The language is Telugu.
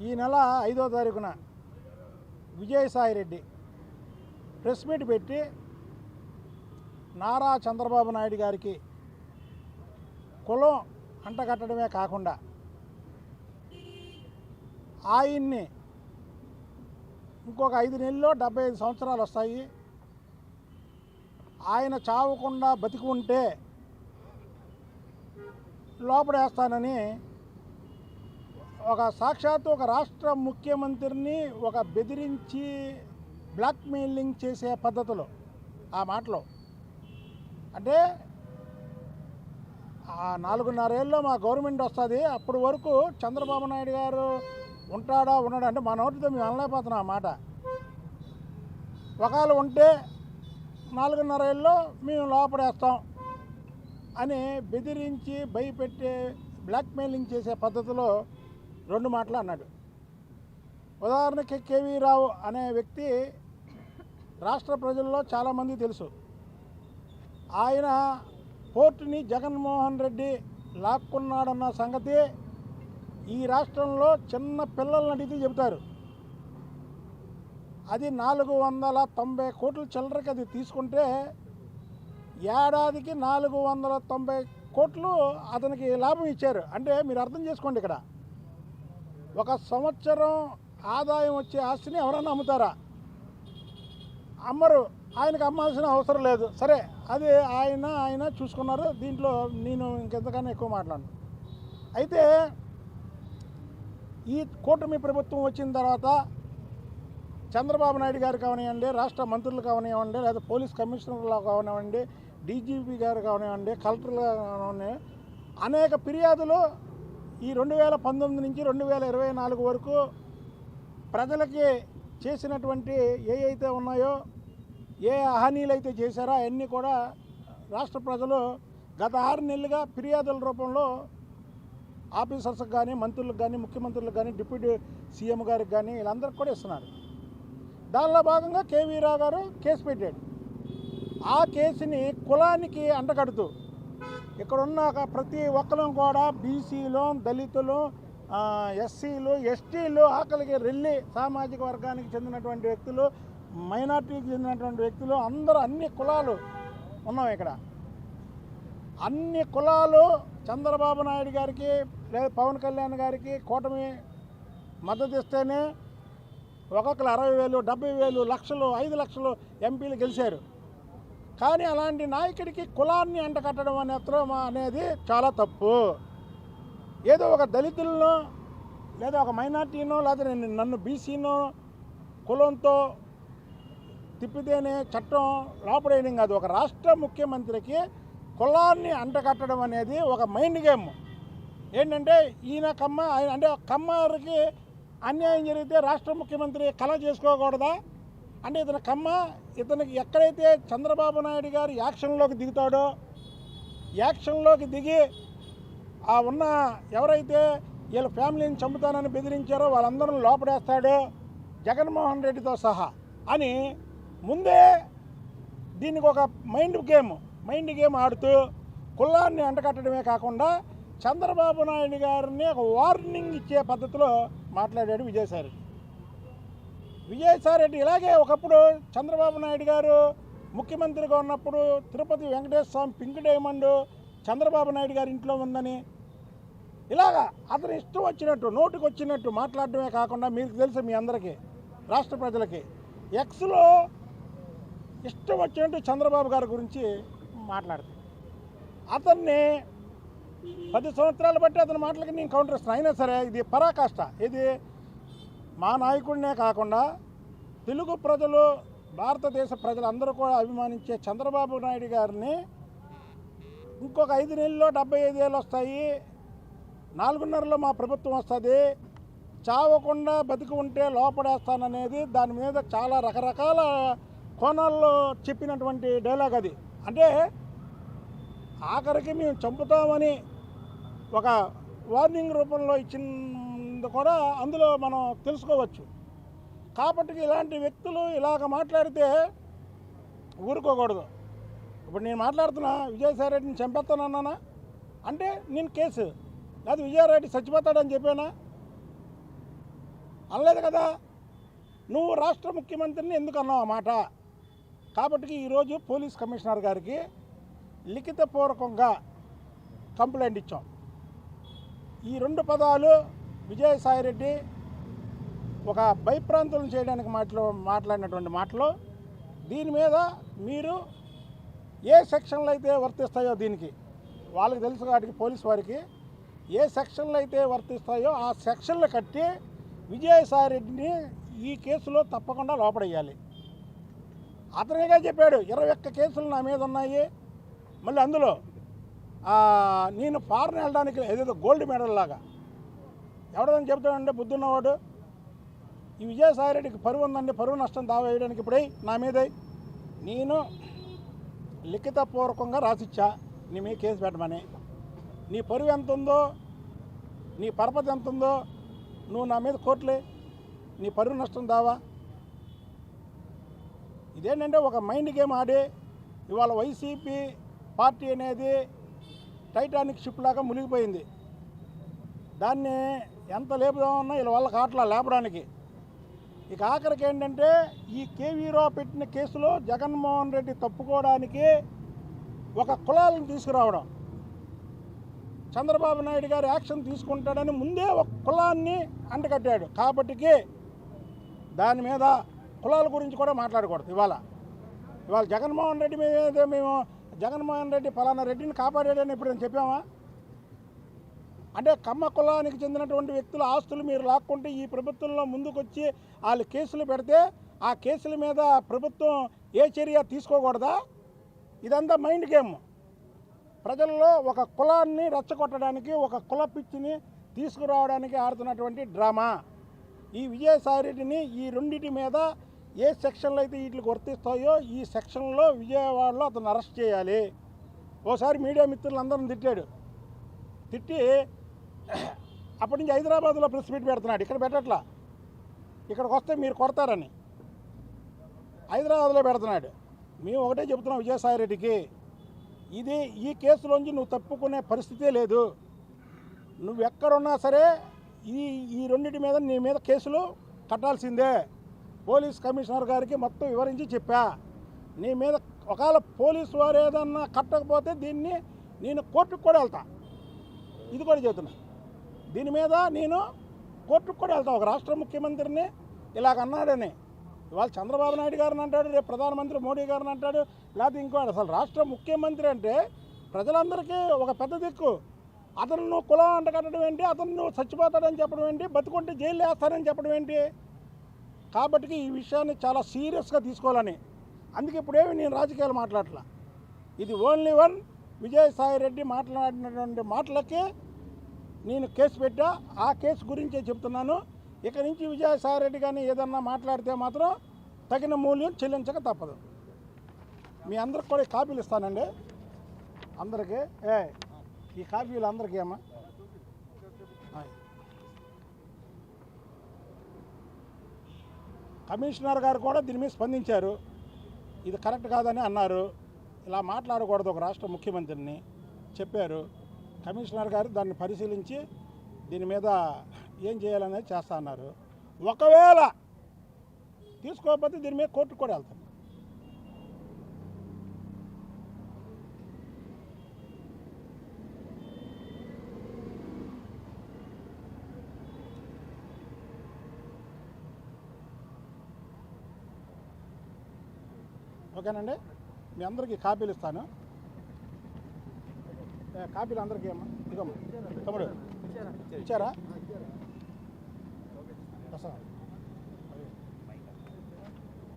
ఈ నెల 5వ తారీఖున విజయసాయిరెడ్డి ప్రెస్ మీట్ పెట్టి నారా చంద్రబాబు నాయుడు గారికి కులం అంటగట్టడమే కాకుండా ఆయన్ని ఇంకొక 5 నెలల్లో 75 సంవత్సరాలు వస్తాయి, ఆయన చావకుండా బతికి ఉంటే లోపడేస్తానని సాక్షాత్తు ఒక రాష్ట్ర ముఖ్యమంత్రిని బెదిరించి బ్లాక్మెయిలింగ్ చేసే పద్ధతిలో ఆ మాటలో, అంటే 4.5 ఏళ్ళలో మా గవర్నమెంట్ వస్తుంది, అప్పటి వరకు చంద్రబాబు నాయుడు గారు ఉంటాడా ఉన్నాడా అంటే మా నోటితో మేము అనలేకపోతున్నాం ఆ మాట. ఒకవేళ ఉంటే 4.5 ఏళ్ళలో మేము లోపడేస్తాం అని బెదిరించి భయపెట్టే బ్లాక్మెయిలింగ్ చేసే పద్ధతిలో 2 మాటలు అన్నాడు. ఉదాహరణకి కేవీ రావు అనే వ్యక్తి రాష్ట్ర ప్రజల్లో చాలామంది తెలుసు. ఆయన పోర్టుని జగన్మోహన్ రెడ్డి లాక్కున్నాడన్న సంగతి ఈ రాష్ట్రంలో చిన్న పిల్లలను అడిగితే చెబుతారు. అది 490 కోట్ల చిల్లరకి అది తీసుకుంటే ఏడాదికి 490 కోట్లు అతనికి లాభం ఇచ్చారు. అంటే మీరు అర్థం చేసుకోండి, ఇక్కడ 1 సంవత్సరం ఆదాయం వచ్చే ఆస్తిని ఎవరన్నా అమ్ముతారా? అమ్మరు. ఆయనకు అమ్మాల్సిన అవసరం లేదు. సరే, అది ఆయన చూసుకున్నారు. దీంట్లో నేను ఇంకెంతకన్నా ఎక్కువ మాట్లాడను. అయితే ఈ కూటమి ప్రభుత్వం వచ్చిన తర్వాత చంద్రబాబు నాయుడు గారు కావనివ్వండి, రాష్ట్ర మంత్రులు కావనివ్వండి, లేదా పోలీస్ కమిషనర్లు కావనివ్వండి, డీజీపీ గారు కావనివ్వండి, కలెక్టర్లు కావనివ్వండి, అనేక ఫిర్యాదులు ఈ 2019 నుంచి 2024 వరకు ప్రజలకి చేసినటువంటి ఏవైతే ఉన్నాయో, ఏ హానీలు అయితే చేశారో అవన్నీ కూడా రాష్ట్ర ప్రజలు గత 6 నెలలుగా ఫిర్యాదుల రూపంలో ఆఫీసర్స్కి కానీ, మంత్రులకు కానీ, ముఖ్యమంత్రులకు కానీ, డిప్యూటీ సీఎం గారికి కానీ వీళ్ళందరికీ కూడా ఇస్తున్నారు. దానిలో భాగంగా కేవీ రావు గారు కేసు పెట్టాడు. ఆ కేసుని కులానికి అంటగడుతూ ఇక్కడున్న ప్రతి ఒక్కరం కూడా బీసీలు, దళితులు, ఎస్సీలు, ఎస్టీలు, ఆకలికి రెల్లి సామాజిక వర్గానికి చెందినటువంటి వ్యక్తులు, మైనార్టీకి చెందినటువంటి వ్యక్తులు, అందరూ అన్ని కులాలు ఉన్నాం ఇక్కడ. అన్ని కులాలు చంద్రబాబు నాయుడు గారికి లేదా పవన్ కళ్యాణ్ గారికి కూటమి మద్దతు ఇస్తేనే ఒక్కొక్కరు 60,000, 70,000, లక్షలు, 5 లక్షలు ఎంపీలు గెలిచారు. కానీ అలాంటి నాయకుడికి కులాన్ని అంటకట్టడం అనేది చాలా తప్పు. ఏదో ఒక దళితులను లేదా ఒక మైనార్టీనో లేదా నన్ను బీసీనో కులంతో తిప్పితేనే చట్టం లోపడేయడం కాదు. ఒక రాష్ట్ర ముఖ్యమంత్రికి కులాన్ని అంటకట్టడం అనేది ఒక మైండ్ గేమ్. ఏంటంటే ఈయన కమ్మ, అంటే కమ్మరికి అన్యాయం జరిగితే రాష్ట్ర ముఖ్యమంత్రి కళ చేసుకోకూడదా? అంటే ఇతను కమ్మ, ఇతనికి ఎక్కడైతే చంద్రబాబు నాయుడు గారు యాక్షన్లోకి దిగుతాడో, యాక్షన్లోకి దిగి ఉన్న ఎవరైతే వీళ్ళ ఫ్యామిలీని చంపుతానని బెదిరించారో వాళ్ళందరూ లోపడేస్తాడో జగన్మోహన్ రెడ్డితో సహా అని ముందే దీనికి ఒక మైండ్ గేమ్ ఆడుతూ కులాన్ని అంటకట్టడమే కాకుండా చంద్రబాబు నాయుడు గారిని ఒక వార్నింగ్ ఇచ్చే పద్ధతిలో మాట్లాడాడు విజయసాయిరెడ్డి. ఇలాగే ఒకప్పుడు చంద్రబాబు నాయుడు గారు ముఖ్యమంత్రిగా ఉన్నప్పుడు తిరుపతి వెంకటేశ్వర స్వామి పింక్ డైమండ్ చంద్రబాబు నాయుడు గారి ఇంట్లో ఉందని ఇలాగా అతను ఇష్టం వచ్చినట్టు నోటుకు వచ్చినట్టు మాట్లాడటమే కాకుండా, మీకు తెలుసు మీ అందరికీ, రాష్ట్ర ప్రజలకి, ఎక్స్లో ఇష్టం వచ్చినట్టు చంద్రబాబు గారి గురించి మాట్లాడుతుంది. అతన్ని 10 సంవత్సరాలు బట్టి అతని మాటలకి నేను కౌంటర్ ఇస్తాను. అయినా సరే ఇది పరాకాష్ట. ఇది మా నాయకుడినే కాకుండా తెలుగు ప్రజలు, భారతదేశ ప్రజలందరూ కూడా అభిమానించే చంద్రబాబు నాయుడు గారిని ఇంకొక 5 నెలల్లో 75 ఏళ్ళు వస్తాయి, 4.5లో మా ప్రభుత్వం వస్తుంది, చావకుండా బతికి ఉంటే లోపడేస్తాననేది దాని మీద చాలా రకరకాల కోణాల్లో చెప్పినటువంటి డైలాగ్ అది. అంటే ఆఖరికి మేము చంపుతామని ఒక వార్నింగ్ రూపంలో ఇచ్చింది కూడా అందులో మనం తెలుసుకోవచ్చు. కాబట్టి ఇలాంటి వ్యక్తులు ఇలాగ మాట్లాడితే ఊరుకోకూడదు. ఇప్పుడు నేను మాట్లాడుతున్నా, విజయసాయిరెడ్డిని చంపేస్తానన్నానా అంటే నేను కేసు, లేదా విజయసాయిరెడ్డి చచ్చిపోతాడని చెప్పానా? అనలేదు కదా. నువ్వు రాష్ట్ర ముఖ్యమంత్రిని ఎందుకు అన్నావు ఆ మాట? కాబట్టి ఈరోజు పోలీస్ కమిషనర్ గారికి లిఖితపూర్వకంగా కంప్లైంట్ ఇచ్చాం. ఈ 2 పదాలు విజయసాయిరెడ్డి ఒక భయప్రాంతులను చేయడానికి మాట్లాడినటువంటి మాటలు. దీని మీద మీరు ఏ సెక్షన్లు అయితే వర్తిస్తాయో, దీనికి వాళ్ళకి తెలుసు వాటికి, పోలీసు వారికి ఏ సెక్షన్లు అయితే వర్తిస్తాయో ఆ సెక్షన్లు కట్టి విజయసాయిరెడ్డిని ఈ కేసులో తప్పకుండా లోపడేయాలి. అతనిగా చెప్పాడు 21 కేసులు నా మీద ఉన్నాయి, మళ్ళీ అందులో నేను ఫారెన్ వెళ్ళడానికి ఏదేదో గోల్డ్ మెడల్ లాగా ఎవడదని చెప్తాడంటే బుద్ధున్నవాడు. ఈ విజయసాయిరెడ్డికి పరువు ఉందండి, పరువు నష్టం దావా వేయడానికి ఇప్పుడే నా మీదే నేను లిఖితపూర్వకంగా రాసిచ్చా నీ మీద కేసు పెట్టమని. నీ పరువు ఎంత ఉందో, నీ పరపతి ఎంత ఉందో నువ్వు నా మీద కోర్టులే, నీ పరువు నష్టం దావా. ఇదేంటంటే ఒక మైండ్ గేమ్ ఆడి ఇవాళ వైసీపీ పార్టీ అనేది టైటానిక్ షిప్ లాగా మునిగిపోయింది. దాన్ని ఎంత లేపుదామన్నా వీళ్ళ వల్ల కాట్లా లేపడానికి. ఇక ఆఖరికి ఏంటంటే ఈ కేవీరావు పెట్టిన కేసులో జగన్మోహన్ రెడ్డి తప్పుకోవడానికి ఒక కులాలను తీసుకురావడం, చంద్రబాబు నాయుడు గారు యాక్షన్ తీసుకుంటాడని ముందే ఒక కులాన్ని అంటకట్టాడు. కాబట్టికి దాని మీద కులాల గురించి కూడా మాట్లాడకూడదు. ఇవాళ జగన్మోహన్ రెడ్డి మీద మేము జగన్మోహన్ రెడ్డి ఫలానా రెడ్డిని కాపాడాడని ఇప్పుడు నేను చెప్పామా? అంటే కమ్మ కులానికి చెందినటువంటి వ్యక్తుల ఆస్తులు మీరు లాక్కుంటే ఈ ప్రభుత్వంలో ముందుకొచ్చి వాళ్ళు కేసులు పెడితే ఆ కేసుల మీద ప్రభుత్వం ఏ చర్య తీసుకోకూడదా? ఇదంతా మైండ్ గేమ్. ప్రజల్లో ఒక కులాన్ని రెచ్చగొట్టడానికి, ఒక కుల పిచ్చిని తీసుకురావడానికి ఆడుతున్నటువంటి డ్రామా. ఈ విజయసాయిరెడ్డిని ఈ రెండింటి మీద ఏ సెక్షన్లు అయితే వీటికి వర్తిస్తాయో ఈ సెక్షన్లో విజయవాడలో అతను అరెస్ట్ చేయాలి. ఓసారి మీడియా మిత్రులందరిని తిట్టి అప్పటి నుంచి హైదరాబాద్లో ప్రెస్ మీట్ పెడుతున్నాడు. ఇక్కడ పెట్టట్లా, ఇక్కడికి వస్తే మీరు కొడతారని హైదరాబాద్లో పెడుతున్నాడు. మేము ఒకటే చెబుతున్నాం విజయసాయిరెడ్డికి, ఈ కేసులోంచి నువ్వు తప్పుకునే పరిస్థితే లేదు. నువ్వు ఎక్కడున్నా సరే ఈ రెండింటి మీద నీ మీద కేసులు కట్టాల్సిందే. పోలీస్ కమిషనర్ గారికి మొత్తం వివరించి చెప్పా. నీ మీద ఒకవేళ పోలీసు వారు ఏదన్నా కట్టకపోతే దీన్ని నేను కోర్టుకు కూడా వెళ్తా. ఇది కూడా చెబుతున్నా, దీని మీద నేను కోర్టుకు కూడా వెళ్తా. ఒక రాష్ట్ర ముఖ్యమంత్రిని ఇలాగన్నాడని ఇవాళ చంద్రబాబు నాయుడు గారిని అంటాడు, రేపు ప్రధానమంత్రి మోడీ గారిని అంటాడు, లేకపోతే ఇంకోటి. అసలు రాష్ట్ర ముఖ్యమంత్రి అంటే ప్రజలందరికీ ఒక పెద్ద దిక్కు. అతను నువ్వు కులం అంటకట్టడం ఏంటి, అతను నువ్వు చచ్చిపోతాడని చెప్పడం ఏంటి, బతుకుంటే జైలు వేస్తానని చెప్పడం ఏంటి? కాబట్టి ఈ విషయాన్ని చాలా సీరియస్గా తీసుకోవాలని, అందుకే ఇప్పుడేమి నేను రాజకీయాలు మాట్లాడట్లా. ఇది ఓన్లీ వన్ విజయసాయిరెడ్డి మాట్లాడినటువంటి మాటలకి నేను కేసు పెట్టా. ఆ కేసు గురించే చెప్తున్నాను. ఇక నుంచి విజయసాయిరెడ్డి కానీ ఏదన్నా మాట్లాడితే మాత్రం తగిన మూల్యం చెల్లించక తప్పదు. మీ అందరికి కూడా కాపీలు ఇస్తానండి, అందరికీ. ఈ కాపీలు అందరికీ అమ్మా. కమిషనర్ గారు కూడా దీని మీద స్పందించారు. ఇది కరెక్ట్ కాదని అన్నారు. ఇలా మాట్లాడకూడదు ఒక రాష్ట్ర ముఖ్యమంత్రిని చెప్పారు. కమిషనర్ గారు దాన్ని పరిశీలించి దీని మీద ఏం చేయాలనేది చేస్తా అన్నారు. ఒకవేళ తీసుకోకపోతే దీని మీద కోర్టుకు కూడా వెళ్తాం. ఓకేనండి, మీ అందరికీ కాపీలు ఇస్తాను. కాపీలు అందరికీ అమ్మా. ఇదమ్మా తమ్ముడు ఇచ్చారా?